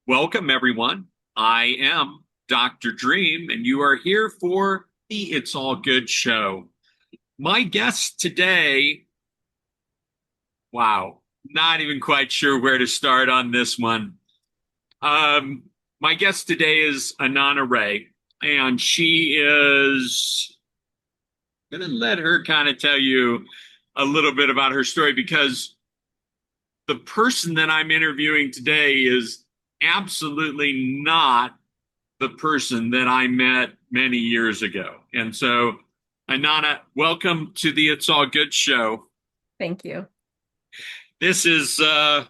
Welcome, everyone. I am Dr. Dream, and you are here for the It's All Good show. My guest today, wow, not even quite sure where to start on this one. Um, my guest today is Inanna Rae, and she is going to let her kind of tell you a little bit about her story because the person that I'm interviewing today is absolutely not the person that I met many years ago. And so, Inanna, welcome to the It's All Good show. Thank you. This is, I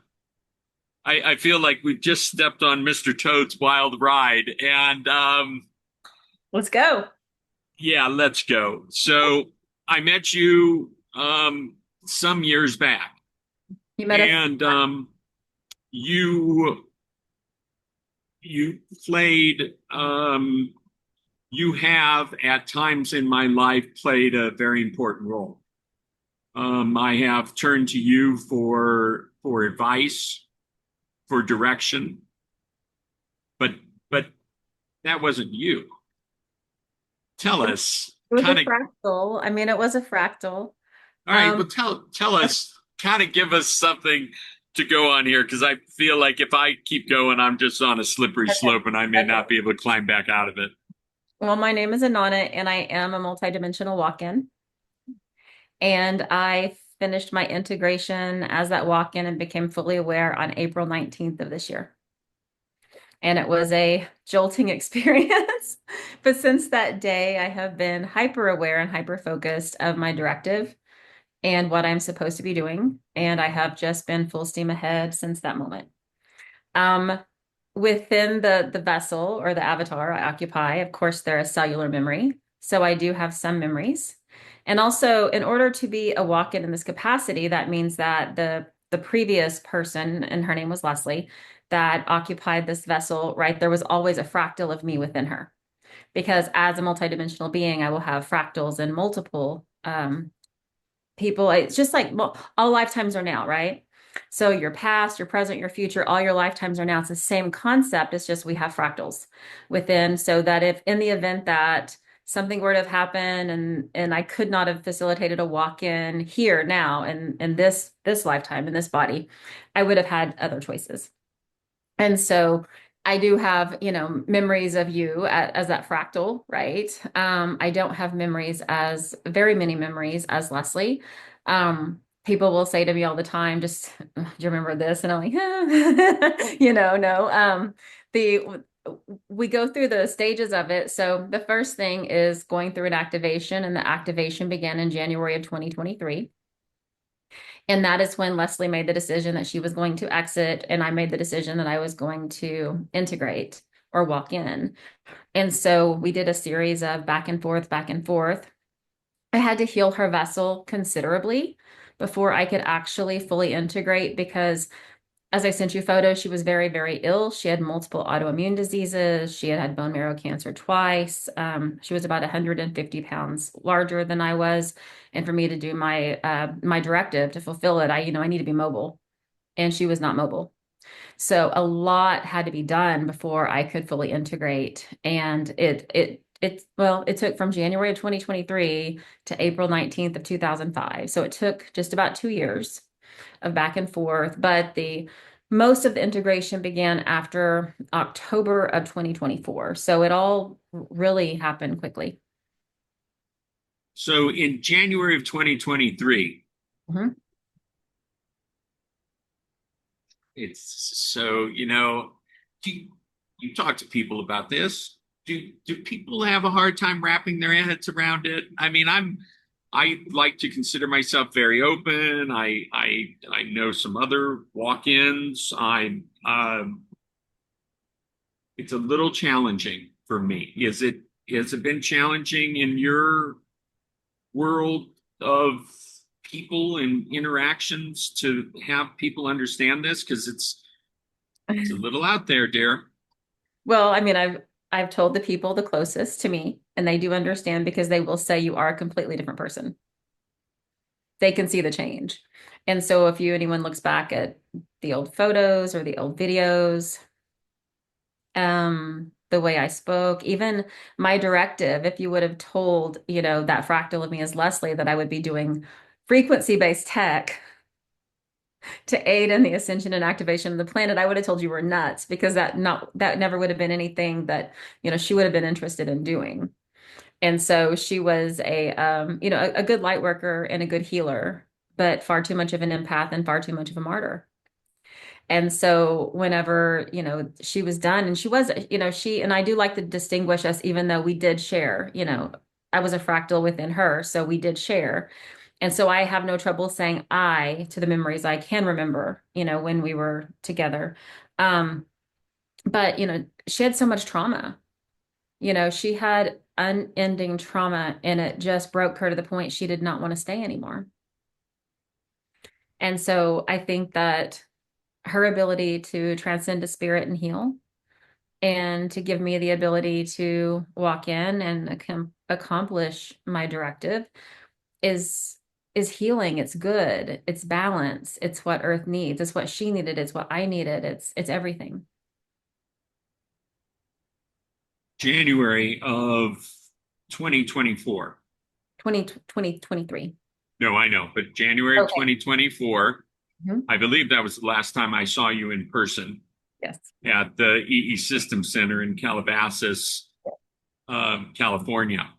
feel like we've just stepped on Mr. Toad's wild ride. And Let's go. yeah, let's go. So, I met you some years back, You met us. and you you played you have at times in my life played a very important role. I have turned to you for advice, for direction, but but that wasn't you. Tell us, It was a kind of. fractal. I mean, it was a fractal. All right, Um, well, tell us, kind of give us something to go on here because I feel like if I keep going, I'm just on a slippery okay. slope and I may Okay. not be able to climb back out of it. Well, my name is Inanna, and I am a multidimensional walk-in. And I finished my integration as that walk-in and became fully aware on April 19th of this year. And it was a jolting experience. But since that day, I have been hyper aware and hyper focused of my directive and what I'm supposed to be doing. And I have just been full steam ahead since that moment. Um, Within the vessel or the avatar I occupy, of course, there is cellular memory. So I do have some memories. And also, in order to be a walk-in in this capacity, that means that the previous person, and her name was Leslie, that occupied this vessel, right? There was always a fractal of me within her. Because as a multidimensional being, I will have fractals in multiple people. It's just like, well, all lifetimes are now, right? So your past, your present, your future, all your lifetimes are now. It's the same concept. It's just we have fractals within, so that if in the event that something were to have happened and I could not have facilitated a walk-in here now in this lifetime in this body, I would have had other choices. And so I do have, memories of you as that fractal, right? I don't have memories as very many memories as Leslie. People will say to me all the time, just, do you remember this? And I'm like, no. The we go through the stages of it. So the first thing is going through an activation, and the activation began in January of 2023. And that is when Leslie made the decision that she was going to exit, and I made the decision that I was going to integrate or walk in. And so we did a series of back and forth, back and forth. I had to heal her vessel considerably before I could actually fully integrate because as I sent you photos, she was very, very ill. She had multiple autoimmune diseases. She had had bone marrow cancer twice. She was about 150 pounds larger than I was. And for me to do my directive to fulfill it, I need to be mobile. And she was not mobile. So a lot had to be done before I could fully integrate. And it took from January of 2023 to April 19th of 2005. So it took just about 2 years of back and forth, but the most of the integration began after October of 2024. So it all really happened quickly. So in January of 2023, Mhm. it's so, do you talk to people about this? Do people have a hard time wrapping their heads around it? I mean, I like to consider myself very open. I know some other walk-ins. It's a little challenging for me. Has it been challenging in your world of people and interactions to have people understand this? Because it's a little out there, dear. Well, I mean, I've told the people the closest to me, and they do understand because they will say you are a completely different person. They can see the change. And so if anyone looks back at the old photos or the old videos, the way I spoke, even my directive, if you would have told, that fractal of me as Leslie that I would be doing frequency-based tech to aid in the ascension and activation of the planet, I would have told you were nuts because that never would have been anything that, she would have been interested in doing. And so she was a good light worker and a good healer, but far too much of an empath and far too much of a martyr. And so whenever, she was done and she was, she, and I do like to distinguish us, even though we did share, I was a fractal within her. So we did share. And so I have no trouble saying I to the memories I can remember, when we were together. Um, but, she had so much trauma. She had unending trauma and it just broke her to the point she did not want to stay anymore. And so I think that her ability to transcend to spirit and heal and to give me the ability to walk in and accomplish my directive is healing. It's good. It's balance. It's what Earth needs. It's what she needed. It's what I needed. It's everything. January of 2024. 2023. No, I know, but January of Okay. 2024, Mhm. I believe that was the last time I saw you in person Yes. at the EE System Center in Calabasas, California.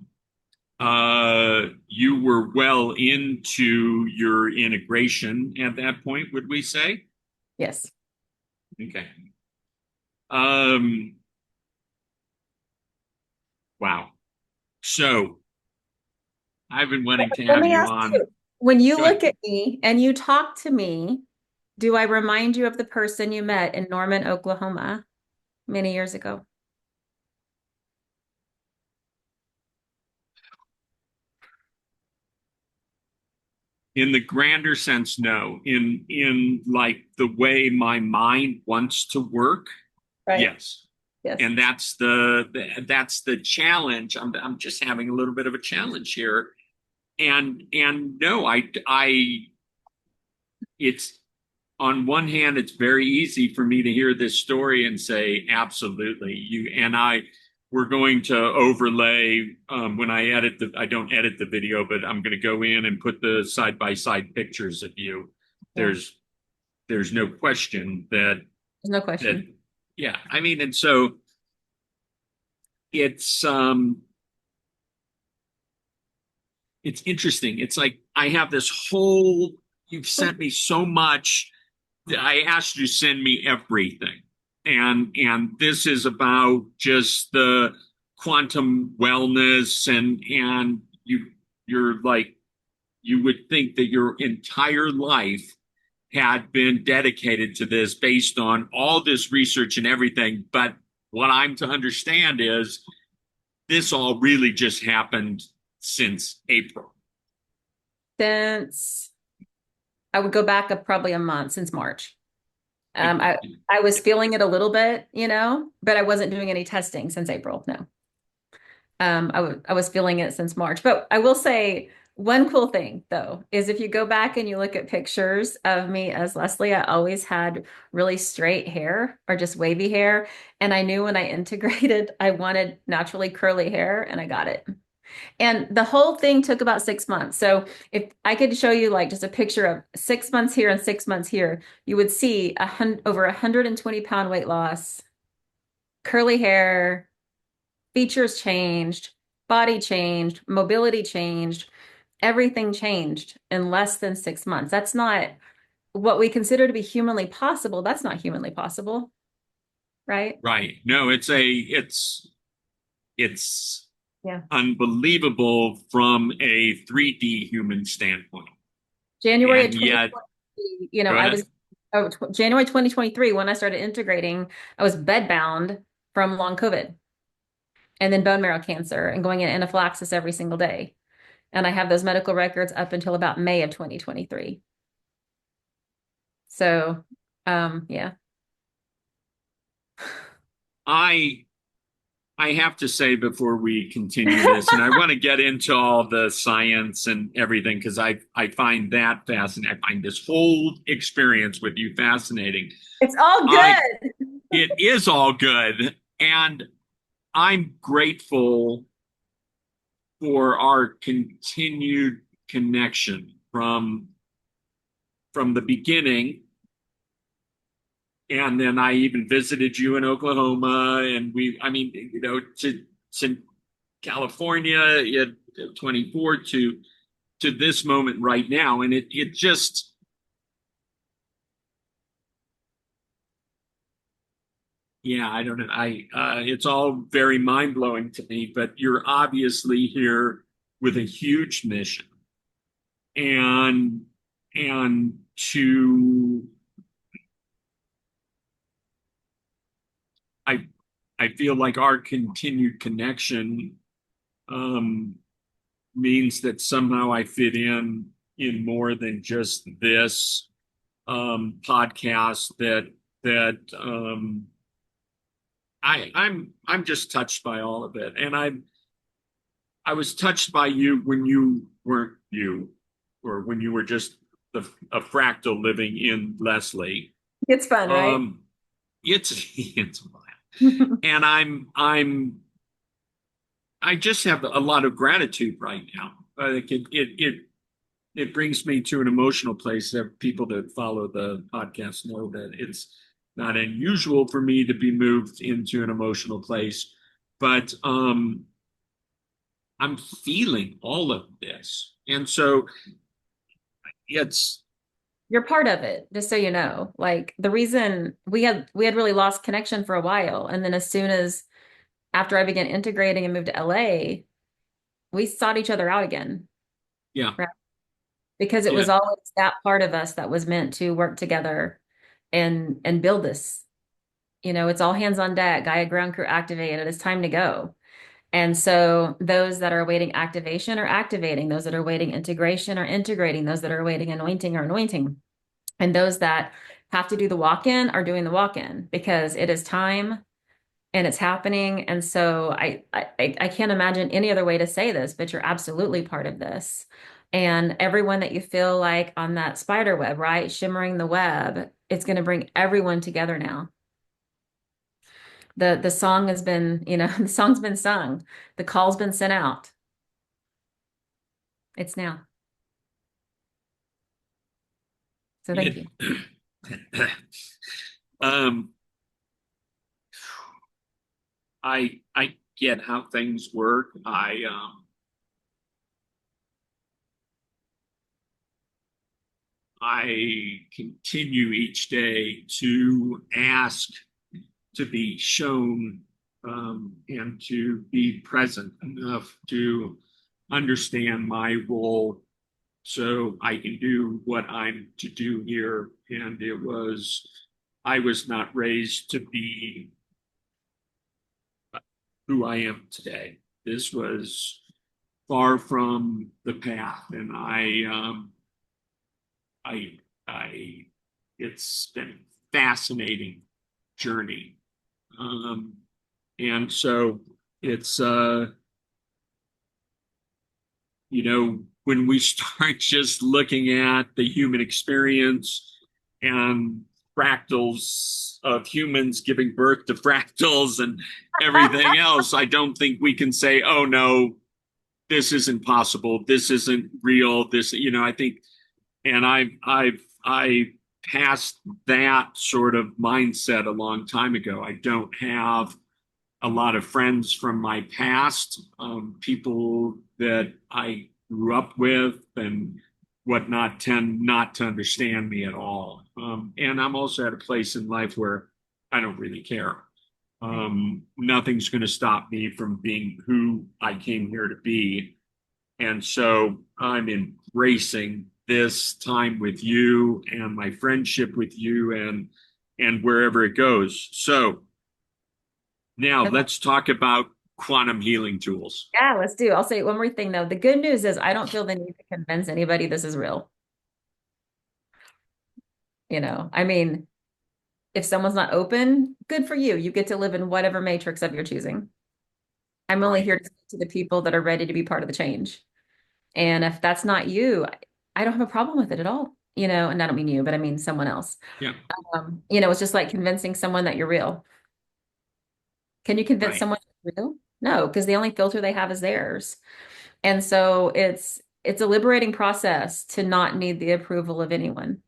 You were well into your integration at that point, would we say? Yes. Okay. Um, wow. So I've been wanting to Let have me you ask on. you, when you Go look ahead. at me and you talk to me, do I remind you of the person you met in Norman, Oklahoma many years ago? In the grander sense, no. In like the way my mind wants to work, Right. yes. Yes. And that's the challenge. I'm just having a little bit of a challenge here. And no, I it's on one hand, it's very easy for me to hear this story and say, absolutely. You and I, we're going to overlay when I edit I don't edit the video, but I'm going to go in and put the side by side pictures of you. Yeah. There's there's no question that There's no that question. yeah. I mean, and so it's it's interesting. It's like I have this whole. You've sent me so much. I asked you to send me everything, and this is about just the quantum wellness and you're like you would think that your entire life had been dedicated to this based on all this research and everything. But what I'm to understand is this all really just happened since April. Since I would go back up probably a month since March. Like, I was feeling it a little bit, but I wasn't doing any testing since April. No. I was feeling it since March. But I will say one cool thing though is if you go back and you look at pictures of me as Leslie, I always had really straight hair or just wavy hair. And I knew when I integrated, I wanted naturally curly hair and I got it. And the whole thing took about 6 months. So if I could show you like just a picture of 6 months here and 6 months here, you would see over 120-pound weight loss, curly hair, features changed, body changed, mobility changed, everything changed in less than 6 months. That's not what we consider to be humanly possible. That's not humanly possible, right? right. No, it's Yeah. unbelievable from a 3D human standpoint. January of And yet, 2023, go I ahead. was January 2023 when I started integrating, I was bedbound from long COVID and then bone marrow cancer and going in anaphylaxis every single day. And I have those medical records up until about May of 2023. So, yeah. I I have to say before we continue this, and I want to get into all the science and everything because I find that fascinating. I find this whole experience with you fascinating. It's all I good. It is all good, and I'm grateful for our continued connection from the beginning. And then I even visited you in Oklahoma, and I mean, to California at 24 to this moment right now, and it just, yeah, I don't know, it's all very mind blowing to me. But you're obviously here with a huge mission, and to I I feel like our continued connection um, means that somehow I fit in more than just this podcast. That I'm just touched by all of it, and I was touched by you when you weren't you, or when you were just a fractal living in Leslie. It's fun, right? Um, it's and I just have a lot of gratitude right now. I think it brings me to an emotional place. That people that follow the podcast know that it's not unusual for me to be moved into an emotional place, but I'm feeling all of this, and so it's You're part of it, just so you know. Like the reason we had really lost connection for a while, and then as soon as after I began integrating and moved to LA, we sought each other out again, yeah, right? Because it yeah. was always that part of us that was meant to work together and build this. It's all hands on deck, Gaia ground crew activated. It's time to go. And so those that are awaiting activation are activating, those that are awaiting integration are integrating, those that are awaiting anointing are anointing. And those that have to do the walk-in are doing the walk-in because it is time and it's happening. And so I can't imagine any other way to say this, but you're absolutely part of this. And everyone that you feel like on that spider web, right? Shimmering the web, it's going to bring everyone together now. The song has been, the song's been sung. The call's been sent out. It's now. So thank It, you. um, I get how things work. I continue each day to ask to be shown and to be present enough to understand my role so I can do what I'm to do here. And I was not raised to be who I am today. This was far from the path, and I, I, it's been a fascinating journey. Um, and so it's, when we start just looking at the human experience and fractals of humans giving birth to fractals and everything else, I don't think we can say, oh no, this isn't possible. This isn't real. I think, and I passed that sort of mindset a long time ago. I don't have a lot of friends from my past, people that I grew up with and whatnot tend not to understand me at all. And I'm also at a place in life where I don't really care. Nothing's going to stop me from being who I came here to be. And so I'm embracing this time with you and my friendship with you and wherever it goes. So now Okay. let's talk about quantum healing tools. Yeah, let's do. I'll say one more thing though. The good news is I don't feel the need to convince anybody this is real. I mean, if someone's not open, good for you. You get to live in whatever matrix of your choosing. I'm only Right. here to speak to the people that are ready to be part of the change. And if that's not you, I don't have a problem with it at all. And I don't mean you, but I mean someone else. Yeah. It's just like convincing someone that you're real. Can you convince Right. someone you're real? No, because the only filter they have is theirs. And so it's a liberating process to not need the approval of anyone.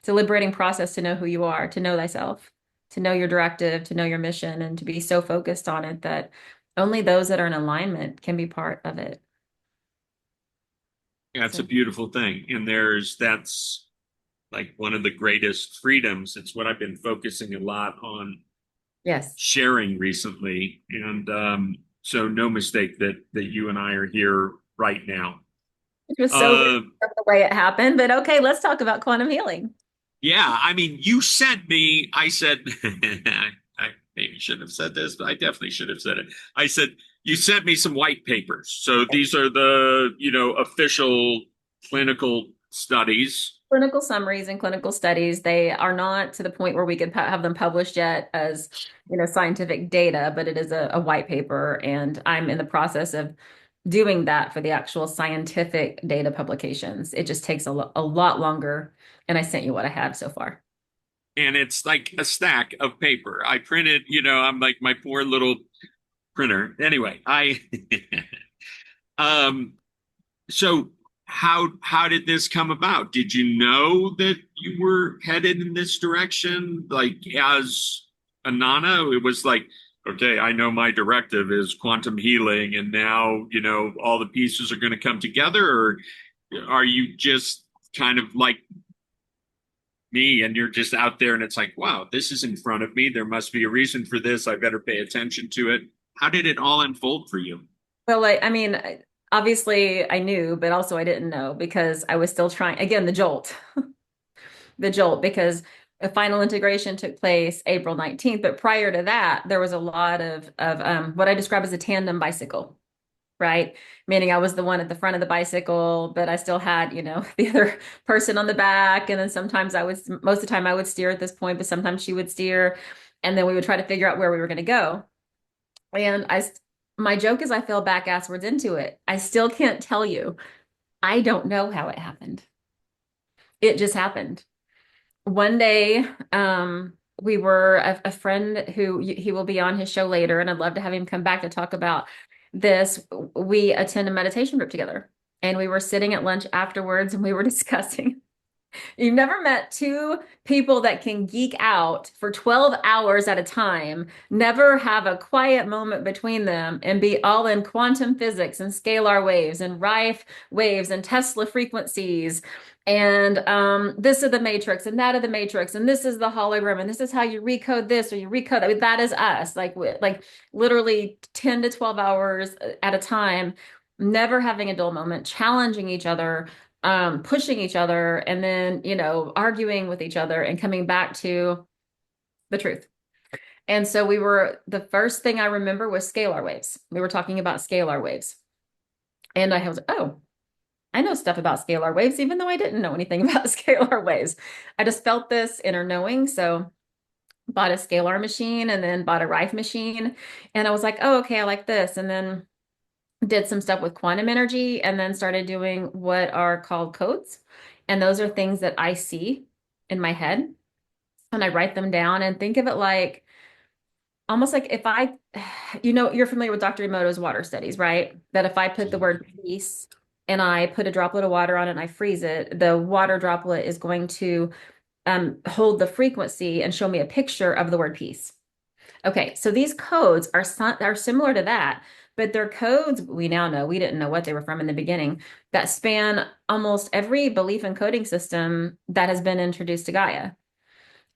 It's a liberating process to know who you are, to know thyself, to know your directive, to know your mission, and to be so focused on it that only those that are in alignment can be part of it. Yeah, it's a So, beautiful thing. And that's like one of the greatest freedoms. It's what I've been focusing a lot on yes. sharing recently. And so no mistake that you and I are here right now. It was so weird Uh, the way it happened, but okay, let's talk about quantum healing. yeah, I mean, you sent me, I said, I maybe shouldn't have said this, but I definitely should have said it. I said, you sent me some white papers. So these are official clinical studies. Clinical summaries and clinical studies, they are not to the point where we could have them published yet as, scientific data, but it is a white paper, and I'm in the process of doing that for the actual scientific data publications. It just takes a lot longer, and I sent you what I have so far. And it's like a stack of paper. I printed, I'm like my poor little printer. Anyway, I um so how did this come about? Did you know that you were headed in this direction? Like as Inanna, it was like, okay, I know my directive is quantum healing, and now, all the pieces are going to come together, or are you just kind of like me and you're just out there and it's like, wow, this is in front of me. There must be a reason for this. I better pay attention to it. How did it all unfold for you? Well, I mean, obviously I knew, but also I didn't know because I was still trying, again, the jolt, because a final integration took place April 19th. But prior to that, there was a lot of what I describe as a tandem bicycle, right? Meaning I was the one at the front of the bicycle, but I still had, the other person on the back. And then sometimes most of the time I would steer at this point, but sometimes she would steer. And then we would try to figure out where we were going to go. And my joke is I fell back asswards into it. I still can't tell you. I don't know how it happened. It just happened. One day, we were a friend who he will be on his show later, and I'd love to have him come back to talk about this. We attend a meditation group together, and we were sitting at lunch afterwards, and we were discussing. You've never met two people that can geek out for 12 hours at a time, never have a quiet moment between them, and be all in quantum physics and scalar waves and Rife waves and Tesla frequencies. And this is the matrix and that of the matrix, and this is the hologram, and this is how you recode this or you recode that. I mean, that is us, like literally 10 to 12 hours at a time, never having a dull moment, challenging each other, pushing each other, and then, arguing with each other and coming back to the truth. And so the first thing I remember was scalar waves. We were talking about scalar waves. And I was, oh, I know stuff about scalar waves, even though I didn't know anything about scalar waves. I just felt this inner knowing. So bought a scalar machine and then bought a Rife machine. And I was like, oh, okay, I like this. And then did some stuff with quantum energy and then started doing what are called codes. And those are things that I see in my head and I write them down and think of it like almost like if you're familiar with Dr. Emoto's water studies, right? That if I put the word peace and I put a droplet of water on it and I freeze it, the water droplet is going to hold the frequency and show me a picture of the word peace. Okay, so these codes are similar to that, but they're codes we now know, we didn't know what they were from in the beginning, that span almost every belief and coding system that has been introduced to Gaia.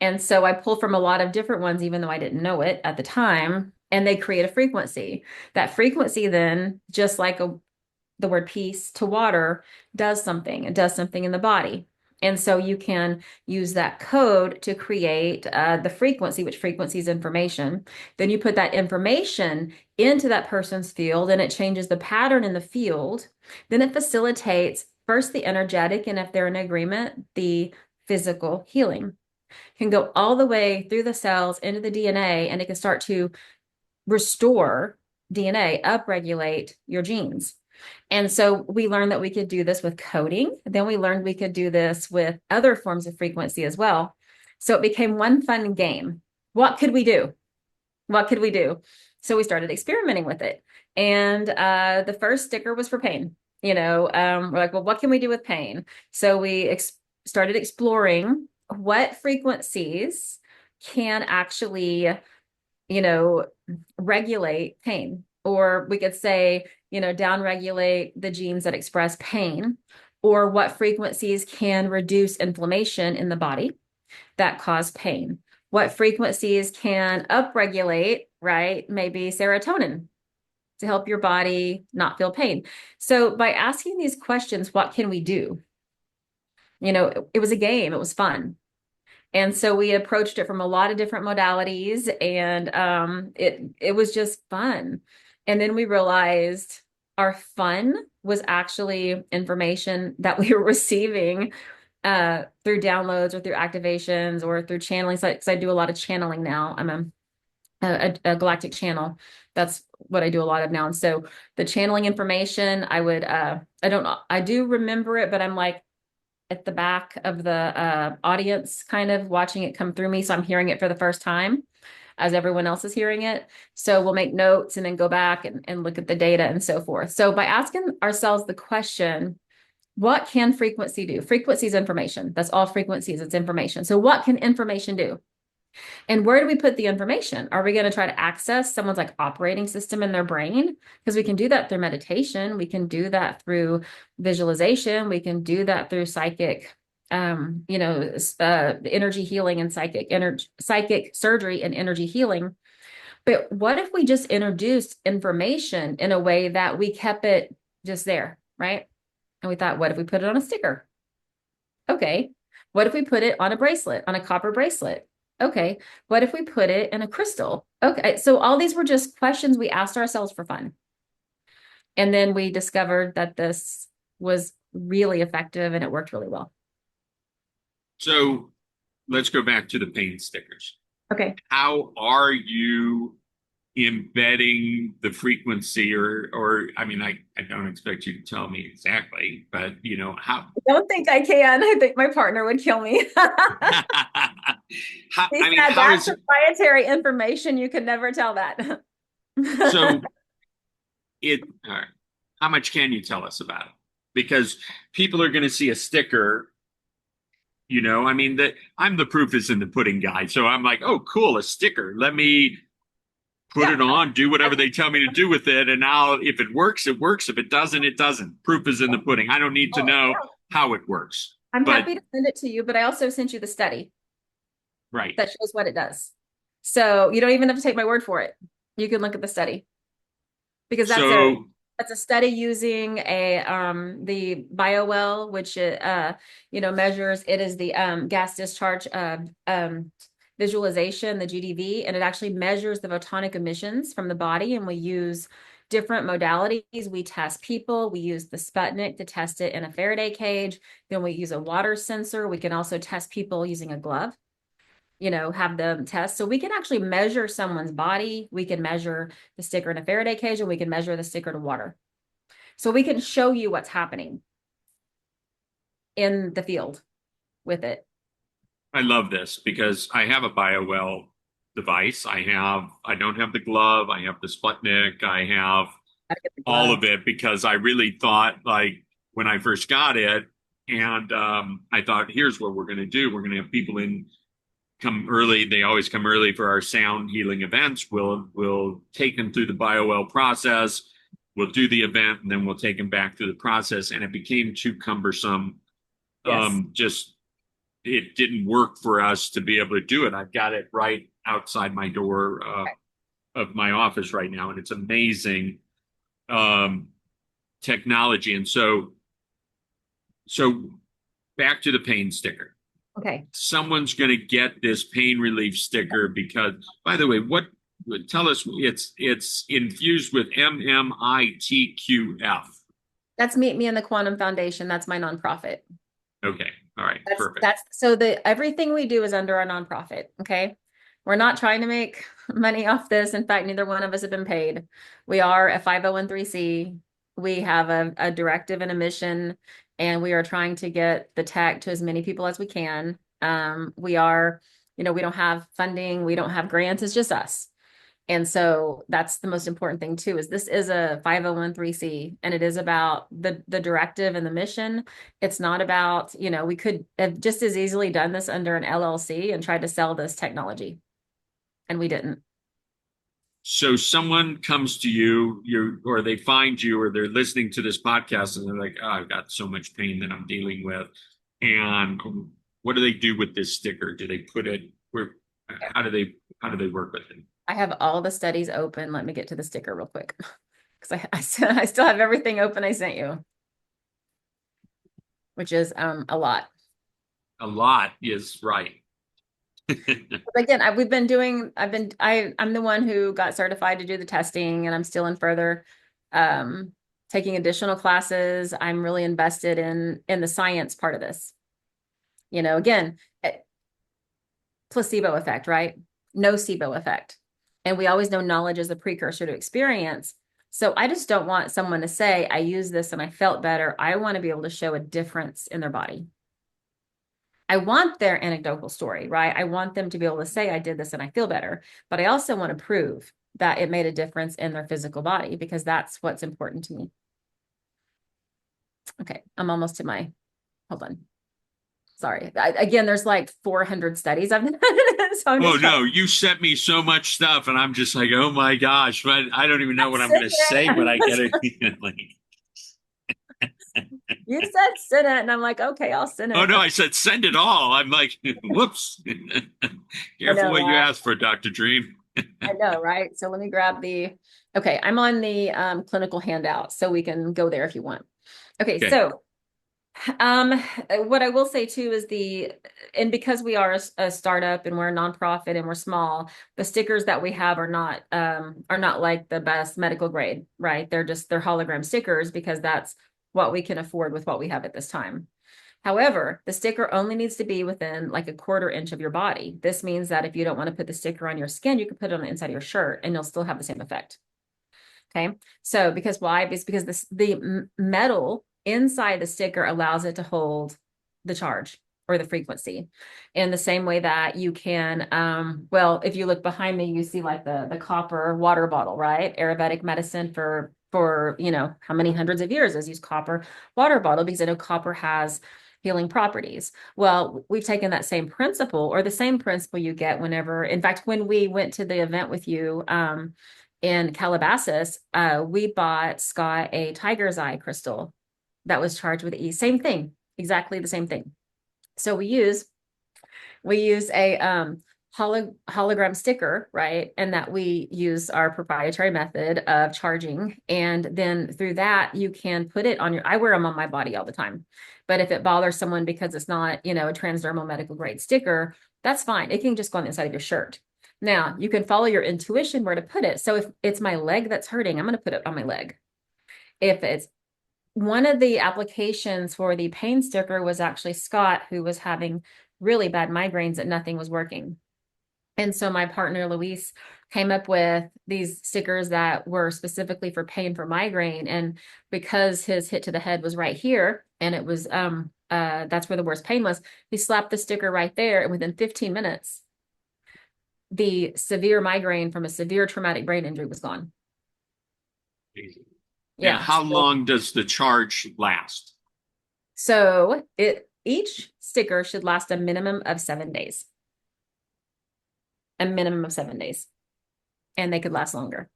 And so I pull from a lot of different ones, even though I didn't know it at the time, and they create a frequency. That frequency then, just like the word peace to water, does something. It does something in the body. And so you can use that code to create the frequency, which frequency is information. Then you put that information into that person's field and it changes the pattern in the field. Then it facilitates first the energetic, and if they're in agreement, the physical healing. Can go all the way through the cells into the DNA, and it can start to restore DNA, upregulate your genes. And so we learned that we could do this with coding. Then we learned we could do this with other forms of frequency as well. So it became one fun game. What could we do? What could we do? So we started experimenting with it. And the first sticker was for pain. We're like, well, what can we do with pain? So we started exploring what frequencies can actually, regulate pain. Or we could say, downregulate the genes that express pain, or what frequencies can reduce inflammation in the body that cause pain. What frequencies can upregulate, right? Maybe serotonin to help your body not feel pain. So by asking these questions, what can we do? It was a game, it was fun. And so we approached it from a lot of different modalities, and it was just fun. And then we realized our fun was actually information that we were receiving through downloads or through activations or through channeling. So, because I do a lot of channeling now. I'm a galactic channel. That's what I do a lot of now. And so the channeling information, I do remember it, but I'm like at the back of the audience, kind of watching it come through me. So I'm hearing it for the first time as everyone else is hearing it. So we'll make notes and then go back and look at the data and so forth. So by asking ourselves the question, what can frequency do? Frequency is information. That's all frequency is. It's information. So what can information do? And where do we put the information? Are we going to try to access someone's like operating system in their brain? Because we can do that through meditation. We can do that through visualization. We can do that through psychic, energy healing and psychic surgery and energy healing. But what if we just introduced information in a way that we kept it just there, right? And we thought, what if we put it on a sticker? Okay. What if we put it on a bracelet, on a copper bracelet? Okay. What if we put it in a crystal? Okay. So all these were just questions we asked ourselves for fun. And then we discovered that this was really effective and it worked really well. So let's go back to the paint stickers. Okay. How are you embedding the frequency or I mean, I don't expect you to tell me exactly, but how I don't think I can. I think my partner would kill me. That's proprietary information. You can never tell that. So all right, how much can you tell us about it? Because people are going to see a sticker. I mean, I'm the proof is in the pudding guy. So I'm like, oh, cool, a sticker. Let me put it on, do whatever they tell me to do with it. And if it works, it works. If it doesn't, it doesn't. Proof is in the pudding. I don't need to know how it works. I'm happy to send it to you, but I also sent you the study. Right. That shows what it does. So you don't even have to take my word for it. You can look at the study. Because that's a study using the BioWell, which measures it is the gas discharge visualization, the GDV, and it actually measures the photonic emissions from the body. And we use different modalities. We test people. We use the Sputnik to test it in a Faraday cage. Then we use a water sensor. We can also test people using a glove. Have them test. So we can actually measure someone's body. We can measure the sticker in a Faraday cage, and we can measure the sticker to water. So we can show you what's happening in the field with it. I love this because I have a BioWell device. I don't have the glove. I have the Sputnik. I have all of it because I really thought, like, when I first got it, and I thought, here's what we're going to do. We're going to have people come early. They always come early for our sound healing events. We'll take them through the BioWell process. We'll do the event, and then we'll take them back through the process. And it became too cumbersome. Yes. It didn't work for us to be able to do it. I've got it right outside my door of my office right now, and it's amazing technology. And so back to the pain sticker. Okay. Someone's going to get this pain relief sticker because, by the way, what tell us it's infused with MMITQF. That's Meet Me in the Quantum Foundation. That's my nonprofit. Okay. All right. That's Perfect. that's so the everything we do is under our nonprofit. Okay. We're not trying to make money off this. In fact, neither one of us have been paid. We are a 501(c). We have a directive and a mission, and we are trying to get the tech to as many people as we can. We are, we don't have funding, we don't have grants, it's just us. And so that's the most important thing too, is this is a 501(c), and it is about the directive and the mission. It's not about, we could have just as easily done this under an LLC and tried to sell this technology, and we didn't. So someone comes to you, or they find you, or they're listening to this podcast, and they're like, "Oh, I've got so much pain that I'm dealing with." And what do they do with this sticker? Do they put it where? How do they work with it? I have all the studies open. Let me get to the sticker real quick because I still have everything open I sent you, which is a lot. A lot is right. Again, I'm the one who got certified to do the testing, and I'm still in further taking additional classes. I'm really invested in the science part of this. Again, placebo effect, right? Nocebo effect. And we always know knowledge is a precursor to experience. So I just don't want someone to say, I used this and I felt better. I want to be able to show a difference in their body. I want their anecdotal story, right? I want them to be able to say, I did this and I feel better. But I also want to prove that it made a difference in their physical body, because that's what's important to me. Okay, I'm almost to hold on. Sorry. Again, there's like 400 studies I've done. So Oh no, you sent me so much stuff, and I'm just like, oh my gosh, but I don't even know what I'm going to say when I get it. You said send it, and I'm like, okay, I'll send it. Oh no, I said send it all. I'm like, whoops. Careful what you ask for, Dr. Dream. I know, right? So let me grab okay, I'm on the clinical handout, so we can go there if you want. Okay. So what I will say too is and because we are a startup and we're a nonprofit and we're small, the stickers that we have are not like the best medical grade, right? They're hologram stickers because that's what we can afford with what we have at this time. However, the sticker only needs to be within like a 1/4 inch of your body. This means that if you don't want to put the sticker on your skin, you can put it on the inside of your shirt and you'll still have the same effect. Okay. So why? It's because the metal inside the sticker allows it to hold the charge or the frequency in the same way that you can, well, if you look behind me, you see like the copper water bottle, right? Ayurvedic medicine for how many hundreds of years has used copper water bottle because I know copper has healing properties. Well, we've taken that same principle, or the same principle you get in fact, when we went to the event with you, in Calabasas, we bought Scott a tiger's eye crystal that was charged with E. Same thing, exactly the same thing. So we use a hologram sticker, right? And that we use our proprietary method of charging. And then through that, you can put it on I wear them on my body all the time. But if it bothers someone because it's not, a transdermal medical grade sticker, that's fine. It can just go on the inside of your shirt. Now, you can follow your intuition where to put it. So if it's my leg that's hurting, I'm going to put it on my leg. If it's one of the applications for the pain sticker was actually Scott, who was having really bad migraines that nothing was working. And so my partner, Luis, came up with these stickers that were specifically for pain for migraine. And because his hit to the head was right here, and it was, that's where the worst pain was, he slapped the sticker right there. And within 15 minutes, the severe migraine from a severe traumatic brain injury was gone. Yeah. How long does the charge last? So each sticker should last a minimum of 7 days. A minimum of 7 days. And they could last longer.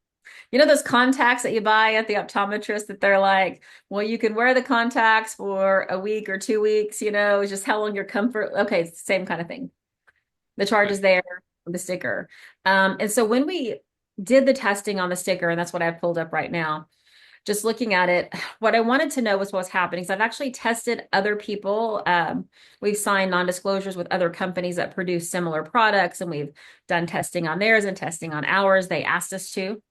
Those contacts that you buy at the optometrist that they're like, well, you can wear the contacts for a week or 2 weeks, just how long your comfort. Okay, it's the same kind of thing. The charge is there, the sticker. And so when we did the testing on the sticker, and that's what I pulled up right now, just looking at it, what I wanted to know was what's happening. So I've actually tested other people. We've signed non-disclosures with other companies that produce similar products, and we've done testing on theirs and testing on ours. They asked us to.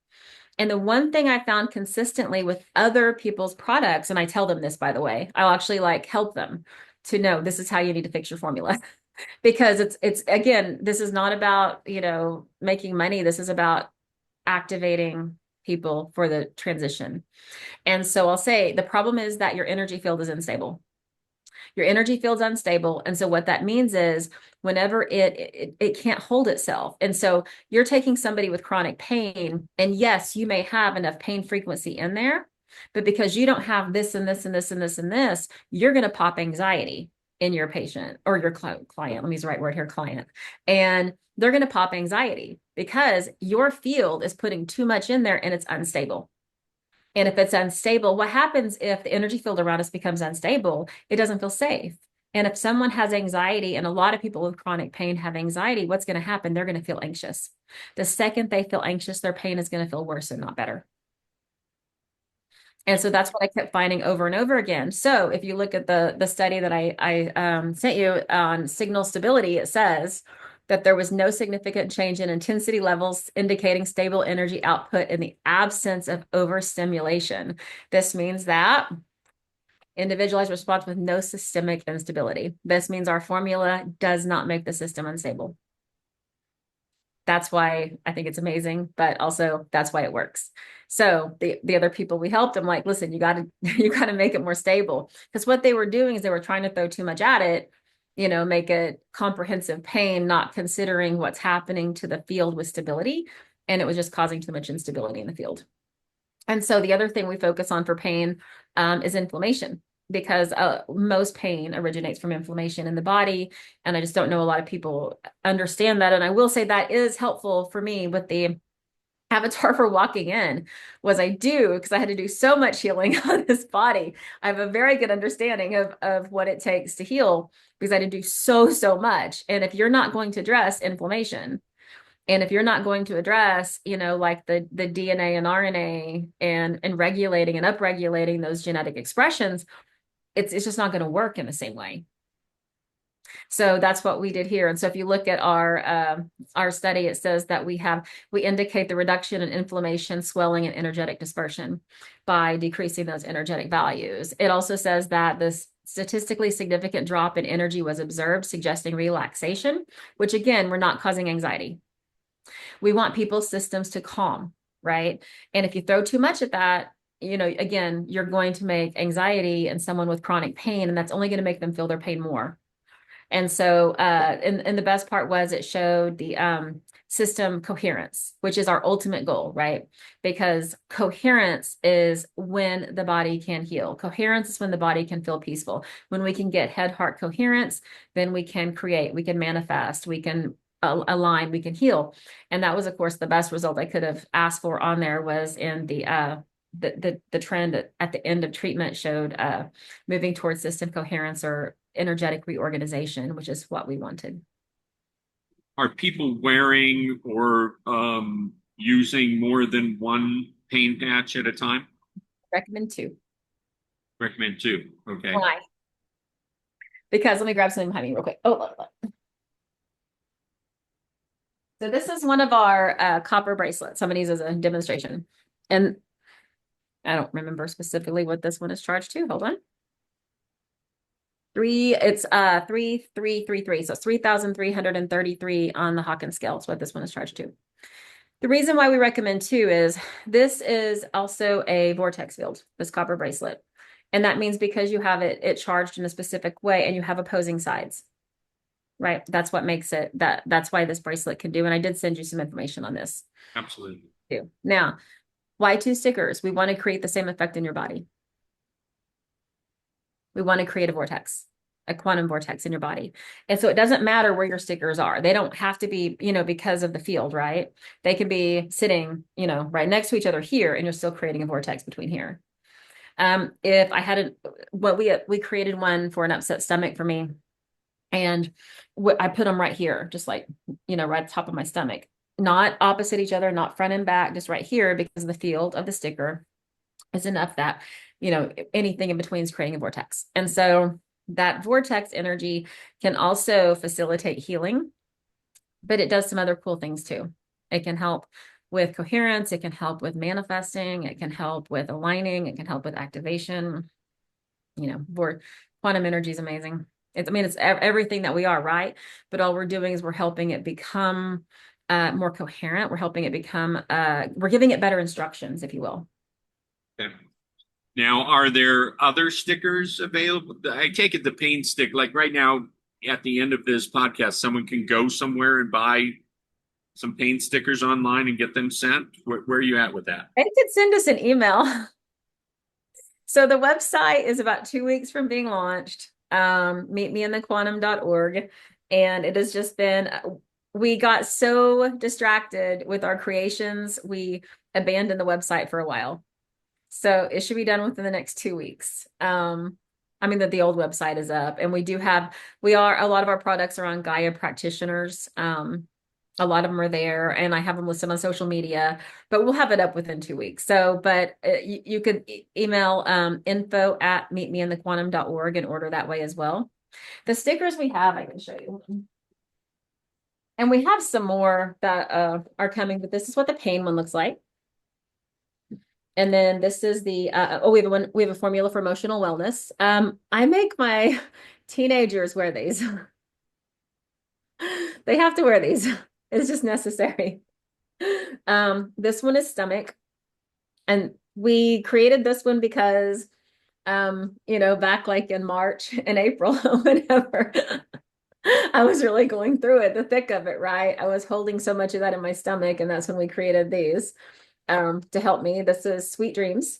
And the one thing I found consistently with other people's products, and I tell them this, by the way, I'll actually like help them to know this is how you need to fix your formula. Because it's again, this is not about, making money. This is about activating people for the transition. And so I'll say the problem is that your energy field is unstable. Your energy field's unstable. And so what that means is whenever it can't hold itself. And so you're taking somebody with chronic pain, and yes, you may have enough pain frequency in there, but because you don't have this and this and this and this and this, you're going to pop anxiety in your patient or your client. Let me use the right word here, client. And they're going to pop anxiety because your field is putting too much in there and it's unstable. And if it's unstable, what happens if the energy field around us becomes unstable? It doesn't feel safe. And if someone has anxiety, and a lot of people with chronic pain have anxiety, what's going to happen? They're going to feel anxious. The second they feel anxious, their pain is going to feel worse and not better. And so that's what I kept finding over and over again. So if you look at the study that I sent you on signal stability, it says that there was no significant change in intensity levels, indicating stable energy output in the absence of overstimulation. This means that individualized response with no systemic instability. This means our formula does not make the system unstable. That's why I think it's amazing, but also that's why it works. So the other people we helped, I'm like, listen, you got to make it more stable, because what they were doing is they were trying to throw too much at it, make it comprehensive pain, not considering what's happening to the field with stability, and it was just causing too much instability in the field. And so the other thing we focus on for pain is inflammation, because most pain originates from inflammation in the body. And I just don't know a lot of people understand that. And I will say that is helpful for me with the avatar for walking in, was I do, because I had to do so much healing on this body. I have a very good understanding of what it takes to heal, because I had to do so much. And if you're not going to address inflammation, and if you're not going to address, like the DNA and RNA and regulating and upregulating those genetic expressions, it's just not going to work in the same way. So that's what we did here. And so if you look at our study, it says that we indicate the reduction in inflammation, swelling, and energetic dispersion by decreasing those energetic values. It also says that this statistically significant drop in energy was observed, suggesting relaxation, which again, we're not causing anxiety. We want people's systems to calm, right? And if you throw too much at that, again, you're going to make anxiety in someone with chronic pain, and that's only going to make them feel their pain more. And so, and the best part was it showed the system coherence, which is our ultimate goal, right? Because coherence is when the body can heal. Coherence is when the body can feel peaceful. When we can get head-heart coherence, then we can create, we can manifest, we can align, we can heal. And that was, of course, the best result I could have asked for on there, was in the trend at the end of treatment showed moving towards system coherence or energetic reorganization, which is what we wanted. Are people wearing or using more than one pain patch at a time? Recommend two. Recommend two. Okay. Why? Because let me grab something behind me real quick. Oh, look. So this is one of our copper bracelets. I'm going to use as a demonstration. And I don't remember specifically what this one is charged to. Hold on. It's 3,333. So it's 3,333 on the Hawkins scale. That's what this one is charged to. The reason why we recommend two is this is also a vortex field, this copper bracelet. And that means because you have it charged in a specific way and you have opposing sides, right? That's what makes it that's why this bracelet can do. And I did send you some information on this. Absolutely. Too. Now, why two stickers? We want to create the same effect in your body. We want to create a vortex, a quantum vortex in your body. And so it doesn't matter where your stickers are. They don't have to be, because of the field, right? They can be sitting, right next to each other here, and you're still creating a vortex between here. If I had we created one for an upset stomach for me, and I put them right here, just like, right top of my stomach, not opposite each other, not front and back, just right here because of the field of the sticker. is enough that, anything in between is creating a vortex. And so that vortex energy can also facilitate healing, but it does some other cool things too. It can help with coherence. It can help with manifesting. It can help with aligning. It can help with activation. Quantum energy is amazing. It's everything that we are, right? But all we're doing is we're helping it become more coherent. We're helping it become, we're giving it better instructions, if you will. Okay. Now, are there other stickers available? I take it the pain stick, like right now at the end of this podcast, someone can go somewhere and buy some pain stickers online and get them sent. Where are you at with that? They could send us an email. So the website is about 2 weeks from being launched, meetmeinthequantum.org. And it has just been, we got so distracted with our creations, we abandoned the website for a while. So it should be done within the next 2 weeks. That the old website is up, and a lot of our products are on Gaia practitioners. A lot of them are there, and I have them listed on social media, but we'll have it up within 2 weeks. So, but you could email info@meetmeinthequantum.org and order that way as well. The stickers we have, I can show you. And we have some more that are coming, but this is what the pain one looks like. And then this is the we have a formula for emotional wellness. I make my teenagers wear these. They have to wear these. It's just necessary. This one is stomach. And we created this one because back like in March and April, whenever I was really going through it, the thick of it, right? I was holding so much of that in my stomach, and that's when we created these. To help me. This is Sweet Dreams.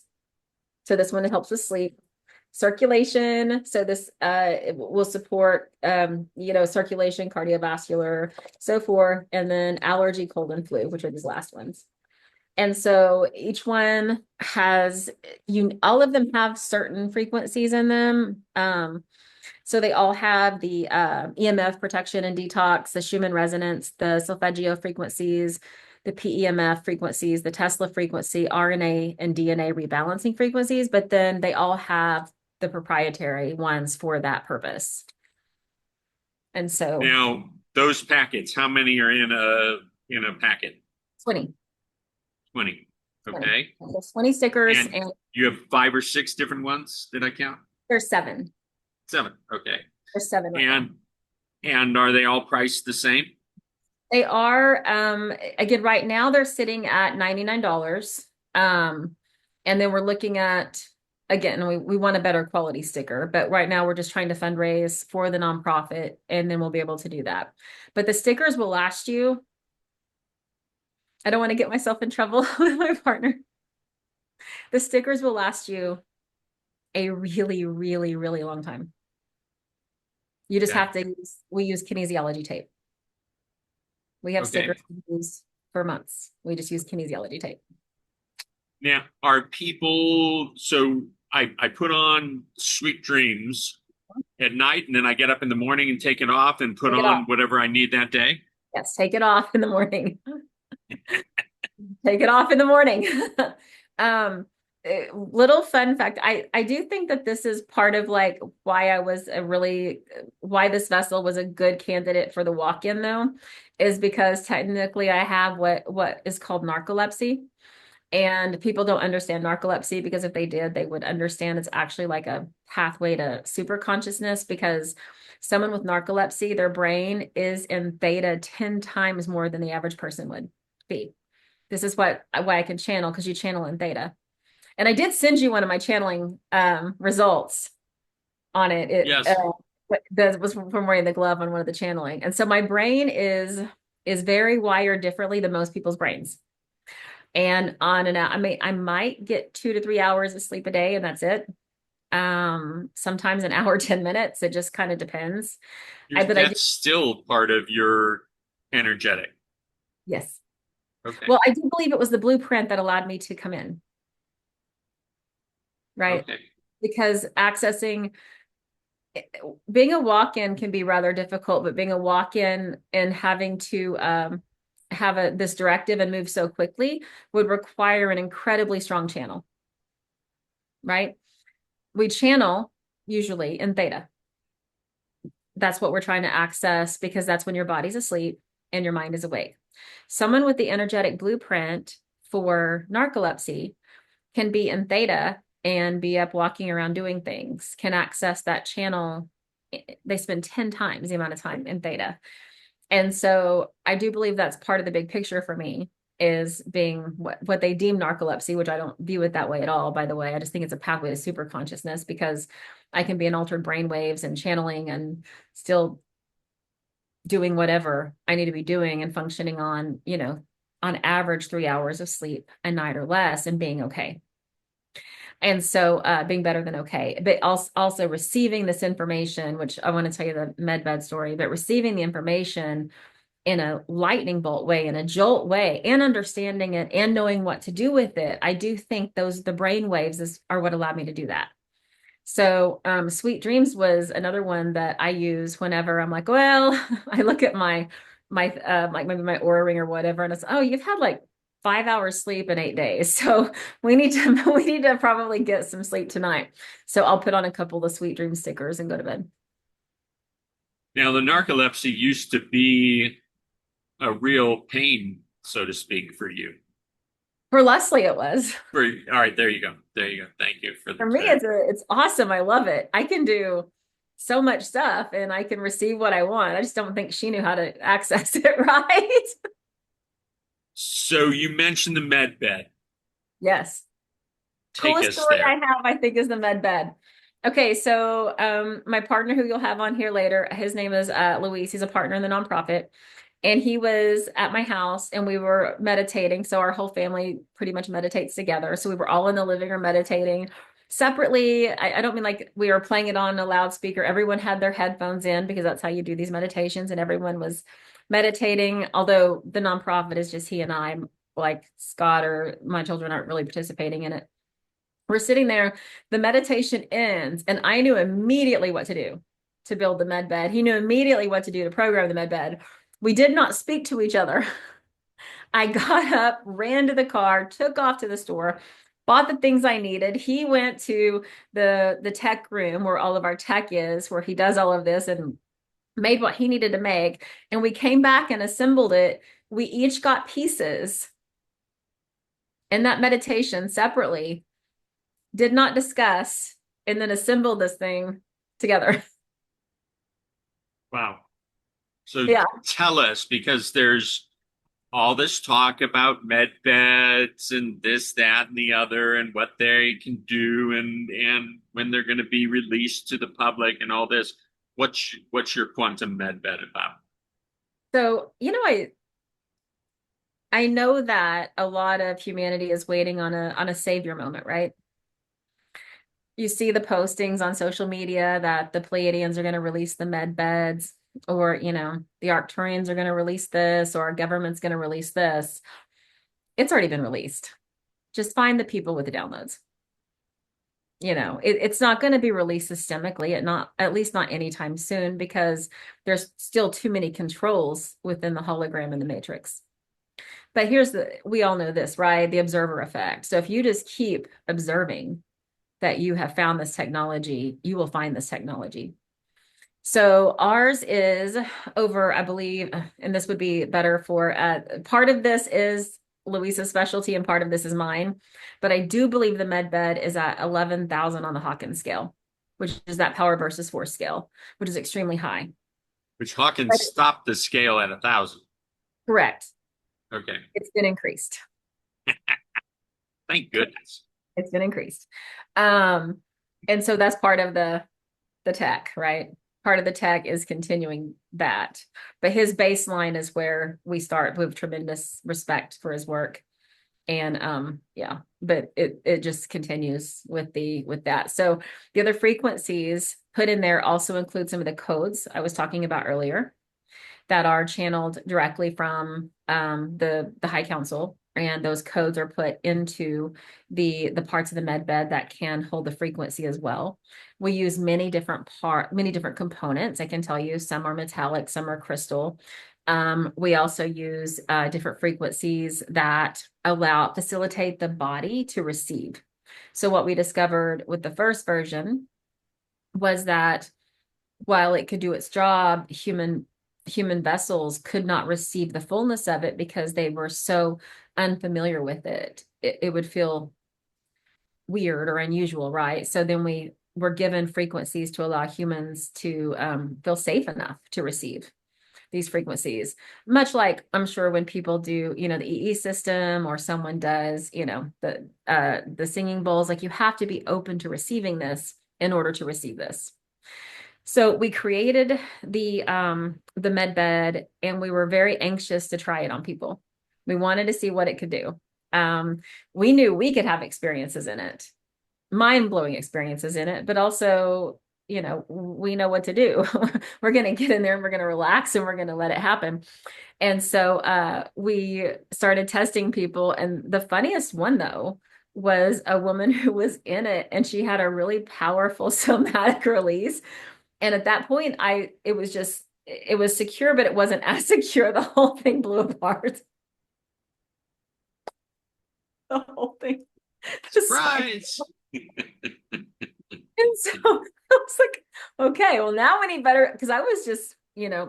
So this one helps with sleep. Circulation. So this it will support circulation, cardiovascular, so forth. And then allergy, cold, and flu, which are these last ones. And so each one has all of them have certain frequencies in them. So they all have the EMF protection and detox, the Schumann resonance, the solfeggio frequencies, the PEMF frequencies, the Tesla frequency, RNA and DNA rebalancing frequencies, but then they all have the proprietary ones for that purpose. And so now those packets, how many are in a packet? 20. 20. Okay. There's 20 stickers, and you have 5 or 6 different ones. Did I count? There's 7. 7. Okay. There's 7 right now. And are they all priced the same? They are, again, right now they're sitting at $99. And then we're looking at, again, we want a better quality sticker, but right now we're just trying to fundraise for the nonprofit, and then we'll be able to do that. But the stickers will last you. I don't want to get myself in trouble with my partner. The stickers will last you a really, really, really long time. You just have to we use kinesiology tape. We have stickers we use for months. We just use kinesiology tape. Now, are people, so I put on Sweet Dreams at night, and then I get up in the morning and take it off and put on whatever I need that day? Yes, take it off in the morning. Take it off in the morning. Little fun fact, I do think that this is part of like why why this vessel was a good candidate for the walk-in, though, is because technically I have what is called narcolepsy, and people don't understand narcolepsy, because if they did, they would understand it's actually like a pathway to super consciousness, because someone with narcolepsy, their brain is in theta 10 times more than the average person would be. This is why I can channel, because you channel in theta. And I did send you one of my channeling results on it. Yes. That was from wearing the glove on one of the channeling. And so my brain is very wired differently than most people's brains. And on and out, I might get 2 to 3 hours of sleep a day, and that's it. Sometimes an hour, 10 minutes. It just kind of depends. That's still part of your energetic. Yes. Okay. Well, I do believe it was the blueprint that allowed me to come in. Right. Okay. Because being a walk-in can be rather difficult, but being a walk-in and having to have this directive and move so quickly would require an incredibly strong channel. right? We channel usually in theta. That's what we're trying to access because that's when your body's asleep and your mind is awake. Someone with the energetic blueprint for narcolepsy can be in theta and be up walking around doing things, can access that channel. They spend 10 times the amount of time in theta. And so I do believe that's part of the big picture for me is being what they deem narcolepsy, which I don't view it that way at all, by the way. I just think it's a pathway to super consciousness because I can be in altered brain waves and channeling and still doing whatever I need to be doing and functioning on, on average 3 hours of sleep a night or less and being okay. And so being better than okay, but also receiving this information, which I want to tell you the med bed story, but receiving the information in a lightning bolt way, in a jolt way, and understanding it and knowing what to do with it. I do think the brain waves are what allowed me to do that. So Sweet Dreams was another one that I use whenever I'm like, well, I look at my like maybe my Aura ring or whatever, and it's, oh, you've had like 5 hours sleep in 8 days. So we need to probably get some sleep tonight. So I'll put on a couple of Sweet Dream stickers and go to bed. Now, the narcolepsy used to be a real pain, so to speak, for you. For Leslie, it was. All right, there you go. There you go. Thank you for the For me, clarity. it's awesome. I love it. I can do so much stuff and I can receive what I want. I just don't think she knew how to access it right. So you mentioned the med bed. Yes. Take Coolest us story I there. have, I think, is the med bed. Okay, so my partner who you'll have on here later, his name is Luis. He's a partner in the nonprofit. And he was at my house and we were meditating. So our whole family pretty much meditates together. So we were all in the living room meditating separately. I don't mean like we were playing it on a loudspeaker. Everyone had their headphones in because that's how you do these meditations. And everyone was meditating, although the nonprofit is just he and I, like Scott or my children aren't really participating in it. We're sitting there, the meditation ends, and I knew immediately what to do to build the med bed. He knew immediately what to do to program the med bed. We did not speak to each other. I got up, ran to the car, took off to the store, bought the things I needed. He went to the tech room where all of our tech is, where he does all of this and made what he needed to make. And we came back and assembled it. We each got pieces in that meditation separately, did not discuss, and then assembled this thing together. Wow. So Yeah. tell us, because there's all this talk about med beds and this, that, and the other, and what they can do, and when they're going to be released to the public, and all this. What's your quantum med bed about? So, I know that a lot of humanity is waiting on a savior moment, right? You see the postings on social media that the Pleiadians are going to release the med beds, or the Arcturians are going to release this, or our government's going to release this. It's already been released. Just find the people with the downloads. It's not going to be released systemically, at least not anytime soon, because there's still too many controls within the hologram and the matrix. But we all know this, right? The observer effect. So if you just keep observing that you have found this technology, you will find this technology. So ours is over, I believe, and this would be better for part of this is Louisa's specialty and part of this is mine. But I do believe the med bed is at 11,000 on the Hawkins scale, which is that power versus force scale, which is extremely high. Which Hawkins stopped the scale at 1,000. Correct. Okay. It's been increased. Thank goodness. It's been increased. And so that's part of the tech, right? Part of the tech is continuing that. But his baseline is where we start with tremendous respect for his work. And yeah, but it just continues with that. So the other frequencies put in there also include some of the codes I was talking about earlier that are channeled directly from the High Council, and those codes are put into the parts of the med bed that can hold the frequency as well. We use many different components. I can tell you some are metallic, some are crystal. We also use different frequencies that facilitate the body to receive. So what we discovered with the first version was that while it could do its job, human vessels could not receive the fullness of it because they were so unfamiliar with it. It would feel weird or unusual, right? So then we were given frequencies to allow humans to feel safe enough to receive these frequencies, much like I'm sure when people do, the EE system, or someone does, the singing bowls, like you have to be open to receiving this in order to receive this. So we created the med bed, and we were very anxious to try it on people. We wanted to see what it could do. We knew we could have experiences in it, mind-blowing experiences in it, but also, we know what to do. We're going to get in there and we're going to relax and we're going to let it happen. And so we started testing people. And the funniest one, though, was a woman who was in it, and she had a really powerful somatic release. And at that point, it was secure, but it wasn't as secure. The whole thing blew apart. The whole thing. Surprise. And so I was like, okay, well, now we need better, because I was just,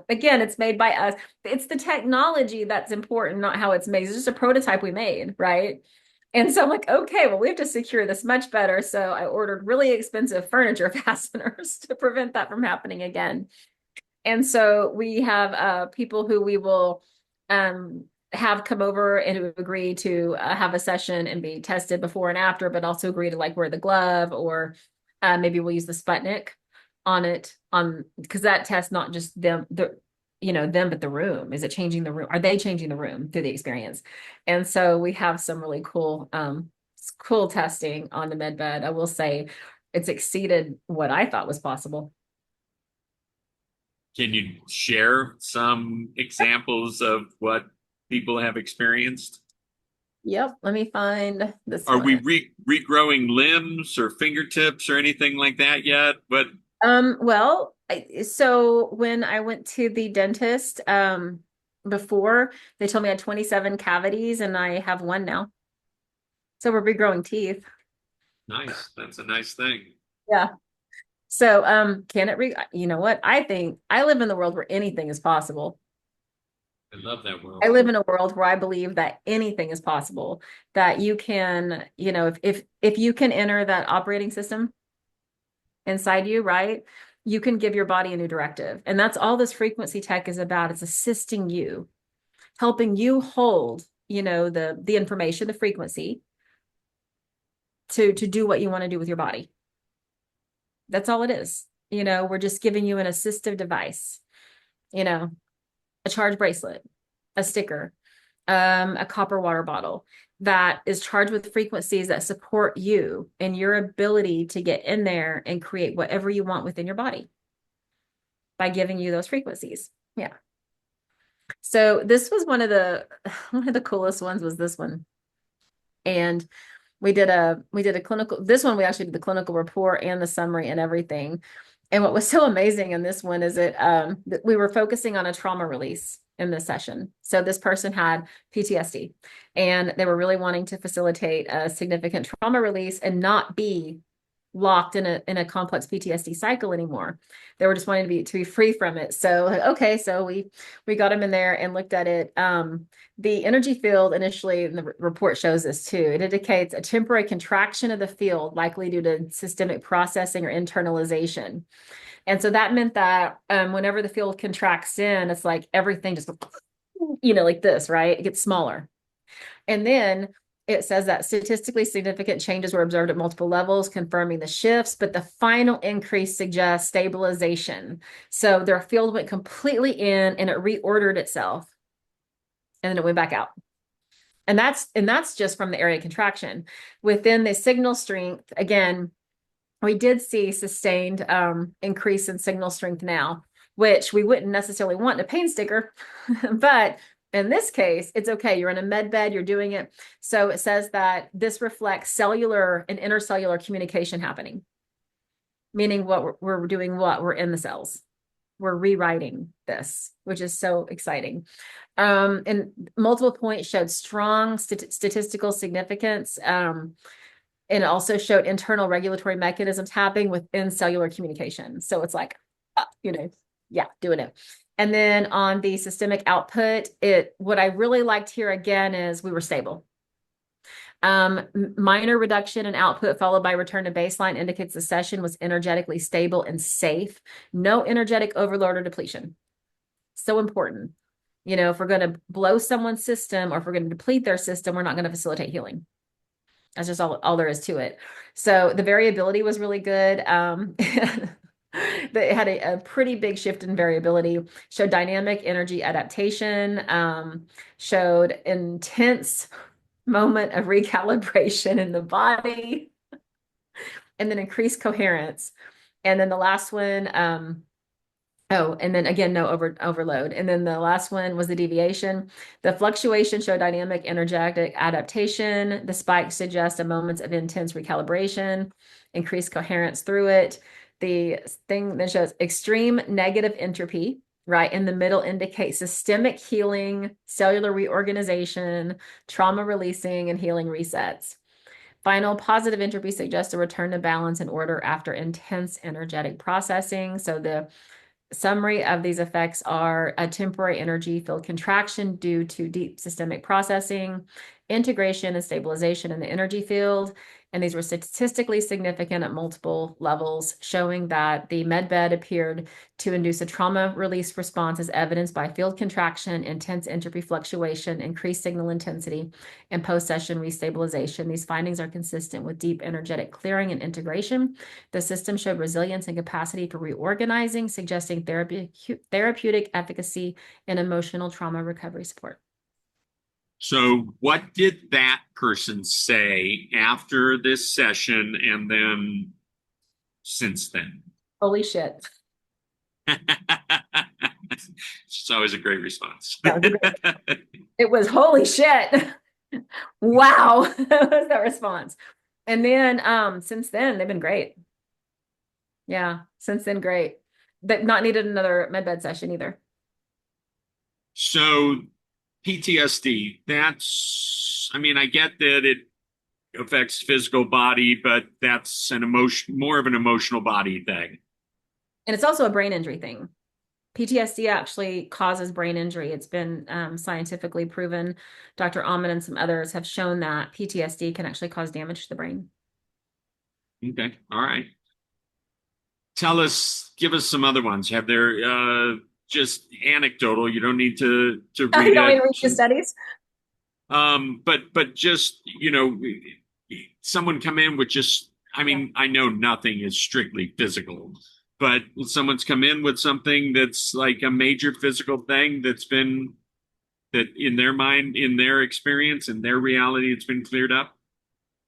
again, it's made by us. It's the technology that's important, not how it's made. It's just a prototype we made, right? And so I'm like, okay, well, we have to secure this much better. So I ordered really expensive furniture fasteners to prevent that from happening again. And so we have people who we will have come over and who agree to have a session and be tested before and after, but also agree to like wear the glove, or maybe we'll use the Sputnik on it, because that tests not just them, but the room. Is it changing the room? Are they changing the room through the experience? And so we have some really cool testing on the med bed. I will say it's exceeded what I thought was possible. Can you share some examples of what people have experienced? Yep. Let me find this Are one. we regrowing limbs or fingertips or anything like that yet? But Well, so when I went to the dentist, before, they told me I had 27 cavities, and I have one now. So we're regrowing teeth. nice. That's a nice thing. Yeah. So, can it you know what? I think I live in the world where anything is possible. I love that I world. live in a world where I believe that anything is possible, that you can, if you can enter that operating system inside you, right? You can give your body a new directive. And that's all this frequency tech is about. It's assisting you, helping you hold, the information, the frequency to do what you want to do with your body. That's all it is. We're just giving you an assistive device, a charge bracelet, a sticker, a copper water bottle that is charged with frequencies that support you and your ability to get in there and create whatever you want within your body by giving you those frequencies. Yeah. So this was one of the coolest ones was this one. And we did a clinical, this one we actually did the clinical report and the summary and everything. And what was so amazing in this one is that we were focusing on a trauma release in this session. So this person had PTSD, and they were really wanting to facilitate a significant trauma release and not be locked in a complex PTSD cycle anymore. They were just wanting to be free from it. So okay, so we got them in there and looked at it. The energy field initially, and the report shows this too, it indicates a temporary contraction of the field, likely due to systemic processing or internalization. And so that meant that whenever the field contracts in, it's like everything just, like this, right? It gets smaller. And then it says that statistically significant changes were observed at multiple levels, confirming the shifts, but the final increase suggests stabilization. So their field went completely in and it reordered itself, and then it went back out. And that's just from the area contraction. Within the signal strength, again, we did see sustained increase in signal strength now, which we wouldn't necessarily want in a pain sticker, but in this case, it's okay. You're in a med bed, you're doing it. So it says that this reflects cellular and intercellular communication happening, meaning we're doing we're in the cells. We're rewriting this, which is so exciting. And multiple points showed strong statistical significance. And it also showed internal regulatory mechanisms happening within cellular communication. So it's like, yeah, doing it. And then on the systemic output, what I really liked here again is we were stable. Minor reduction in output followed by return to baseline indicates the session was energetically stable and safe. No energetic overload or depletion. So important. If we're going to blow someone's system or if we're going to deplete their system, we're not going to facilitate healing. That's just all there is to it. So the variability was really good. They had a pretty big shift in variability, showed dynamic energy adaptation, showed intense moment of recalibration in the body, and then increased coherence. And then the last one, and then again, no overload. And then the last one was the deviation. The fluctuation showed dynamic energetic adaptation. The spikes suggest a moments of intense recalibration, increased coherence through it. The thing that shows extreme negative entropy, right in the middle, indicates systemic healing, cellular reorganization, trauma releasing, and healing resets. Final positive entropy suggests a return to balance and order after intense energetic processing. So the summary of these effects are a temporary energy field contraction due to deep systemic processing, integration and stabilization in the energy field. And these were statistically significant at multiple levels, showing that the medbed appeared to induce a trauma release response as evidenced by field contraction, intense entropy fluctuation, increased signal intensity, and post-session restabilization. These findings are consistent with deep energetic clearing and integration. The system showed resilience and capacity for reorganizing, suggesting therapeutic efficacy in emotional trauma recovery support. So, what did that person say after this session and then since then? Holy shit. It's always a great response. It was holy shit. Wow. That was that response. And then since then, they've been great. Yeah, since then, great. They've not needed another medbed session either. So, PTSD, I mean, I get that it affects physical body, but that's more of an emotional body thing. And it's also a brain injury thing. PTSD actually causes brain injury. It's been scientifically proven. Dr. Ahmed and some others have shown that PTSD can actually cause damage to the brain. Okay. All right. Give us some other ones. Have there just anecdotal? You don't need to read You don't need it. to read the studies? But just someone come in with just. I mean, I know nothing is strictly physical, but someone's come in with something that's like a major physical thing that in their mind, in their experience, in their reality, it's been cleared up.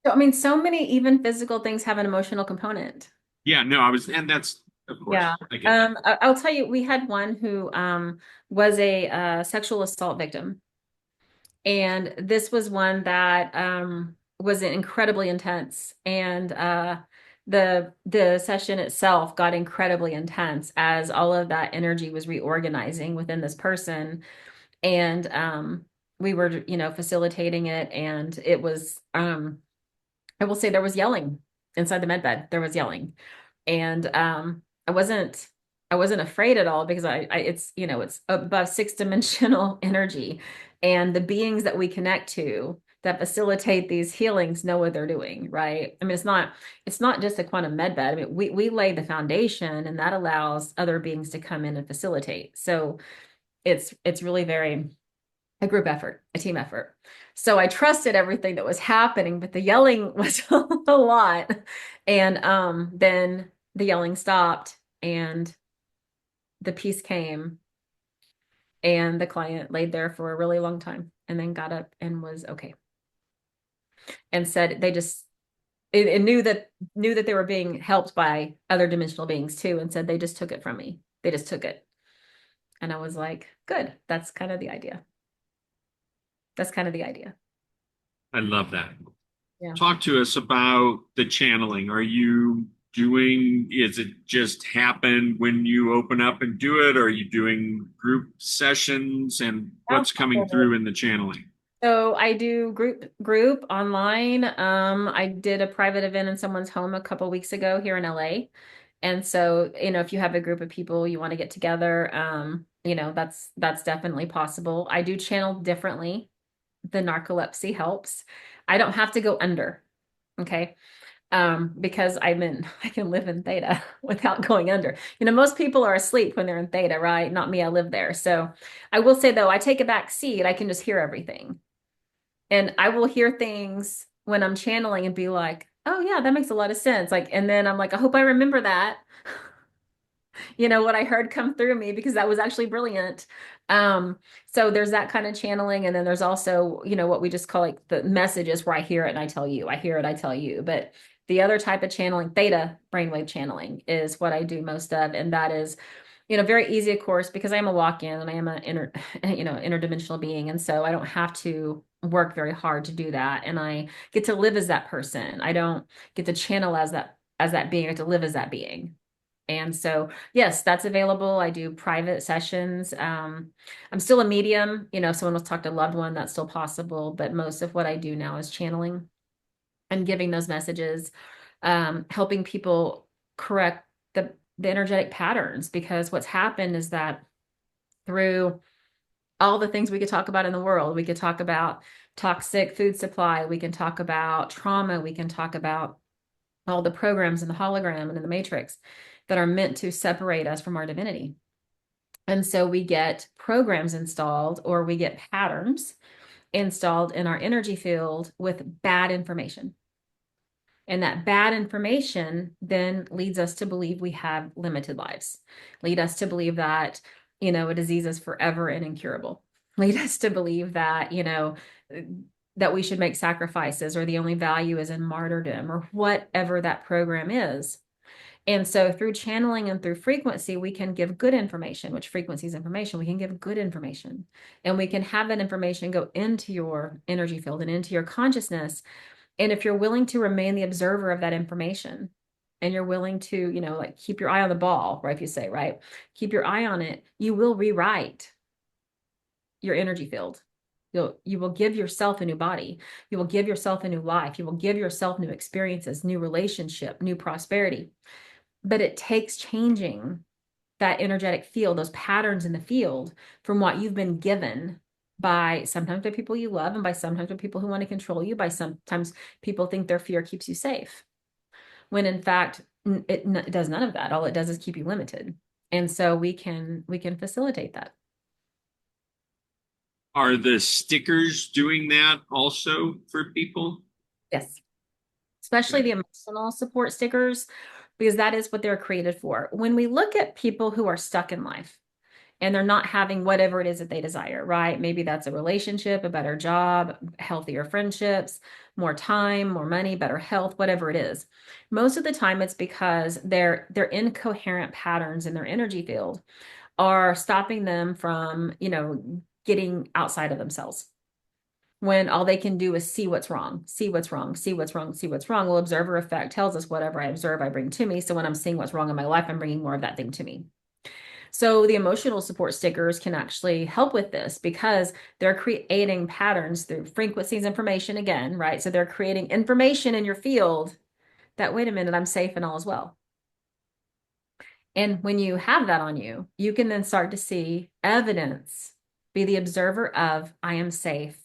So, I mean, so many even physical things have an emotional component. Yeah, no, and that's, of course, Yeah. I get that. I'll tell you, we had one who was a sexual assault victim. And this was one that was incredibly intense. And the session itself got incredibly intense as all of that energy was reorganizing within this person. And we were, facilitating it. And it was, I will say there was yelling inside the med bed. There was yelling. And I wasn't afraid at all because it's above six-dimensional energy, and the beings that we connect to that facilitate these healings know what they're doing, right? I mean, it's not just a quantum med bed. I mean, we lay the foundation, and that allows other beings to come in and facilitate. So it's really very a group effort, a team effort. So I trusted everything that was happening, but the yelling was a lot. And then the yelling stopped and the peace came, and the client laid there for a really long time and then got up and was okay. And said they just it knew that they were being helped by other dimensional beings too, and said they just took it from me. They just took it. And I was like, good. That's kind of the idea. That's kind of the idea. I love that. Yeah. Talk to us about the channeling. Is it just happen when you open up and do it? Or are you doing group sessions, and what's coming through in the channeling? So I do group online. I did a private event in someone's home a couple weeks ago here in LA. And so, if you have a group of people you want to get together, that's definitely possible. I do channel differently. The narcolepsy helps. I don't have to go under, okay? Because I can live in theta without going under. Most people are asleep when they're in theta, right? Not me, I live there. So I will say though, I take a back seat, I can just hear everything. And I will hear things when I'm channeling and be like, oh yeah, that makes a lot of sense. Like, and then I'm like, I hope I remember that. What I heard come through me because that was actually brilliant. So there's that kind of channeling. And then there's also, what we just call like the messages where I hear it and I tell you, I hear it, I tell you. But the other type of channeling, theta brainwave channeling, is what I do most of. And that is, very easy, of course, because I am a walk-in and I am an interdimensional being. And so I don't have to work very hard to do that. And I get to live as that person. I don't get to channel as that being. I get to live as that being. And so, yes, that's available. I do private sessions. I'm still a medium. Someone wants to talk to a loved one, that's still possible. But most of what I do now is channeling and giving those messages, helping people correct the energetic patterns. Because what's happened is that through all the things we could talk about in the world, we could talk about toxic food supply, we can talk about trauma, we can talk about all the programs in the hologram and in the matrix that are meant to separate us from our divinity. And so we get programs installed or we get patterns installed in our energy field with bad information. And that bad information then leads us to believe we have limited lives, lead us to believe that, a disease is forever and incurable, lead us to believe that, that we should make sacrifices or the only value is in martyrdom or whatever that program is. And so through channeling and through frequency, we can give good information, which frequency is information. We can give good information and we can have that information go into your energy field and into your consciousness. And if you're willing to remain the observer of that information and you're willing to, like keep your eye on the ball, right? If you say, right, keep your eye on it, you will rewrite your energy field. You will give yourself a new body. You will give yourself a new life. You will give yourself new experiences, new relationship, new prosperity. But it takes changing that energetic field, those patterns in the field from what you've been given by sometimes by people you love and by sometimes by people who want to control you, by sometimes people think their fear keeps you safe. When in fact, it does none of that. All it does is keep you limited. And so we can facilitate that. Are the stickers doing that also for people? Yes. Especially Okay. the emotional support stickers, because that is what they're created for. When we look at people who are stuck in life, and they're not having whatever it is that they desire, right? Maybe that's a relationship, a better job, healthier friendships, more time, more money, better health, whatever it is. Most of the time it's because their incoherent patterns in their energy field are stopping them from, getting outside of themselves. When all they can do is see what's wrong, see what's wrong, see what's wrong, see what's wrong. Well, observer effect tells us whatever I observe, I bring to me. So when I'm seeing what's wrong in my life, I'm bringing more of that thing to me. So the emotional support stickers can actually help with this because they're creating patterns through frequencies, information again, right? So they're creating information in your field that, wait a minute, I'm safe and all is well. And when you have that on you, you can then start to see evidence, be the observer of, I am safe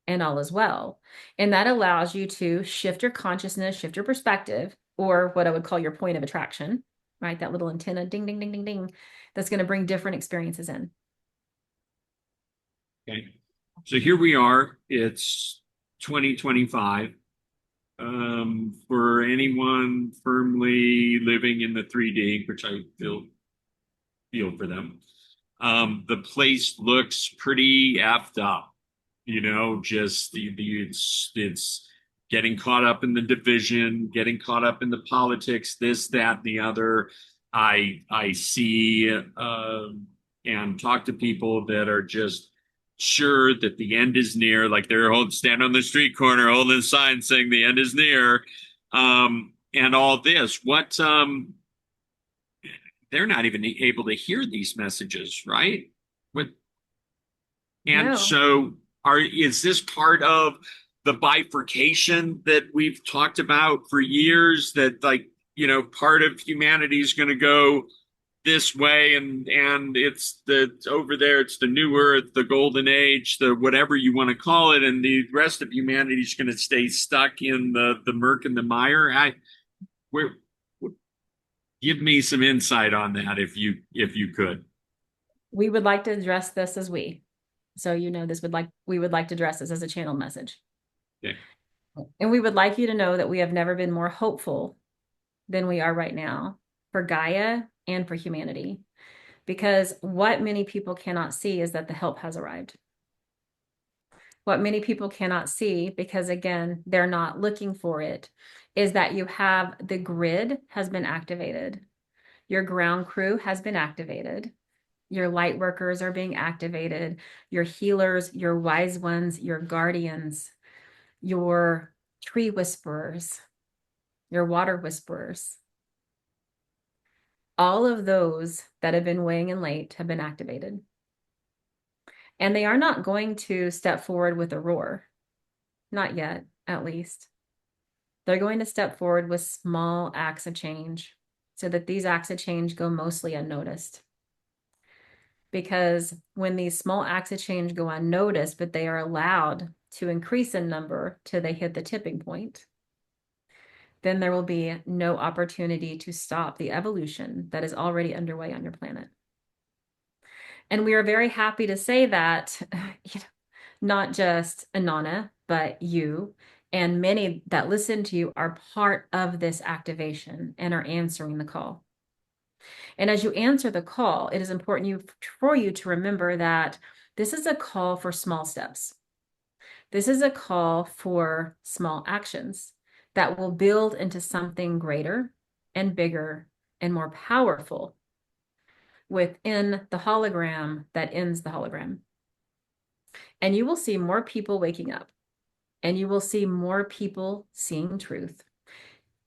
and all is well. And that allows you to shift your consciousness, shift your perspective, or what I would call your point of attraction, right? That little antenna, ding, ding, ding, ding, ding, that's going to bring different experiences in. Okay. So here we are. It's 2025. For anyone firmly living in the 3D, which I feel for them, the place looks pretty effed up. Just it's getting caught up in the division, getting caught up in the politics, this, that, and the other. I see and talk to people that are just sure that the end is near, like they're stand on the street corner holding a sign saying the end is near, and all this. They're not even able to hear these messages, right? What and No. so is this part of the bifurcation that we've talked about for years, that like, part of humanity is going to go this way, and it's the over there, it's the new earth, the golden age, the whatever you want to call it, and the rest of humanity is going to stay stuck in the murk and the mire? Where Give me some insight on that, if you could. We would like to address this as we. So we would like to address this as a channel message. Okay. And we would like you to know that we have never been more hopeful than we are right now for Gaia and for humanity. Because what many people cannot see is that the help has arrived. What many people cannot see, because again, they're not looking for it, is that you have the grid has been activated. Your ground crew has been activated. Your light workers are being activated. Your healers, your wise ones, your guardians, your tree whisperers, your water whisperers. All of those that have been weighing in late have been activated. And they are not going to step forward with a roar. Not yet, at least. They're going to step forward with small acts of change so that these acts of change go mostly unnoticed. Because when these small acts of change go unnoticed, but they are allowed to increase in number till they hit the tipping point, then there will be no opportunity to stop the evolution that is already underway on your planet. And we are very happy to say that not just Inanna, but you and many that listen to you are part of this activation and are answering the call. And as you answer the call, it is important for you to remember that this is a call for small steps. This is a call for small actions that will build into something greater and bigger and more powerful within the hologram that ends the hologram. And you will see more people waking up, and you will see more people seeing truth,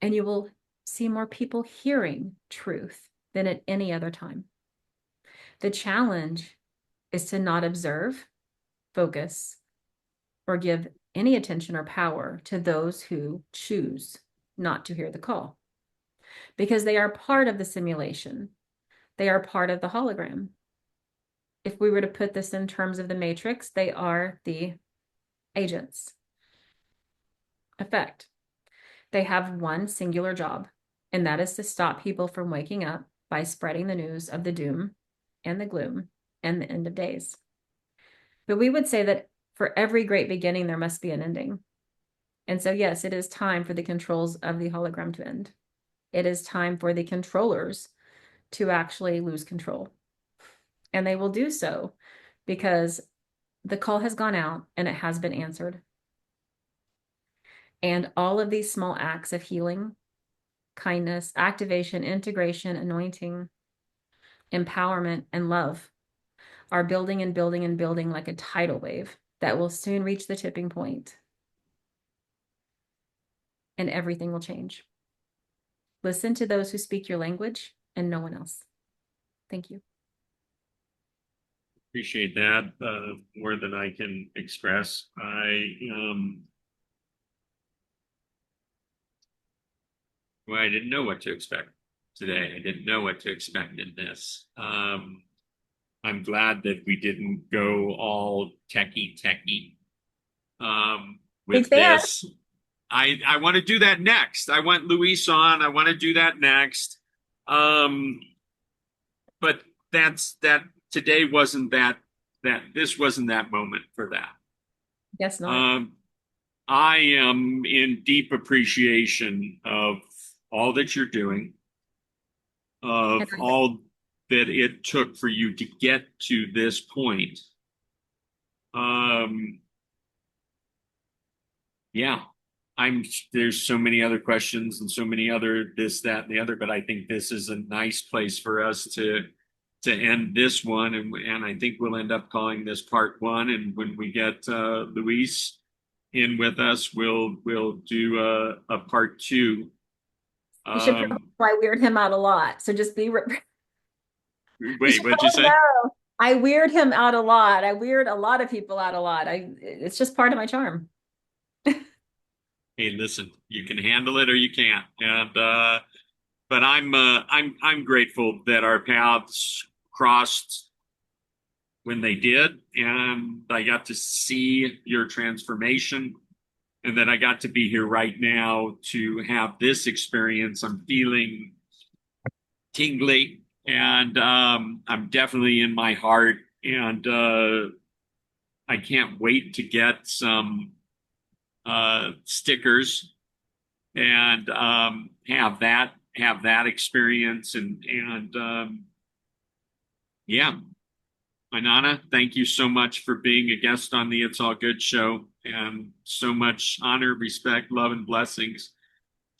and you will see more people hearing truth than at any other time. The challenge is to not observe, focus, or give any attention or power to those who choose not to hear the call, because they are part of the simulation. They are part of the hologram. If we were to put this in terms of the matrix, they are the agents. Effect. They have one singular job, and that is to stop people from waking up by spreading the news of the doom and the gloom and the end of days. But we would say that for every great beginning, there must be an ending. And so, yes, it is time for the controls of the hologram to end. It is time for the controllers to actually lose control. And they will do so because the call has gone out and it has been answered. And all of these small acts of healing, kindness, activation, integration, anointing, empowerment, and love are building and building and building like a tidal wave that will soon reach the tipping point, and everything will change. Listen to those who speak your language and no one else. Thank you. Appreciate that more than I can express. I didn't know what to expect today. I didn't know what to expect in this. I'm glad that we didn't go all techie with this. I want to do that next. I want Luis on. I want to do that next. But that today wasn't that this wasn't that moment for that. Guess not. I am in deep appreciation of all that you're doing, of all that it took for you to get to this point. Yeah, there's so many other questions and so many other this, that, and the other, but I think this is a nice place for us to end this one, and I think we'll end up calling this part one. And when we get Luis in with us, we'll do a part two. You should probably weird him out a lot. So just be. Wait, what'd you say? I weird him out a lot. I weird a lot of people out a lot. It's just part of my charm. Hey, listen, you can handle it or you can't. And but I'm grateful that our paths crossed when they did, and I got to see your transformation, and that I got to be here right now to have this experience. I'm feeling tingly, and I'm definitely in my heart, and I can't wait to get some stickers and have that experience, and yeah. Inanna, thank you so much for being a guest on the It's All Good show, and so much honor, respect, love, and blessings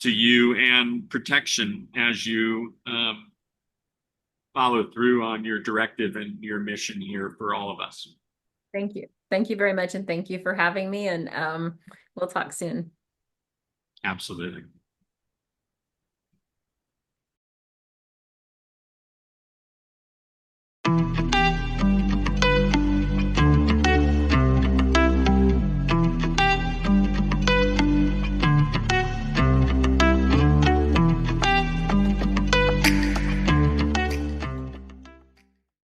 to you, and protection as you follow through on your directive and your mission here for all of us. Thank you. Thank you very much. And thank you for having me. And we'll talk soon. Absolutely.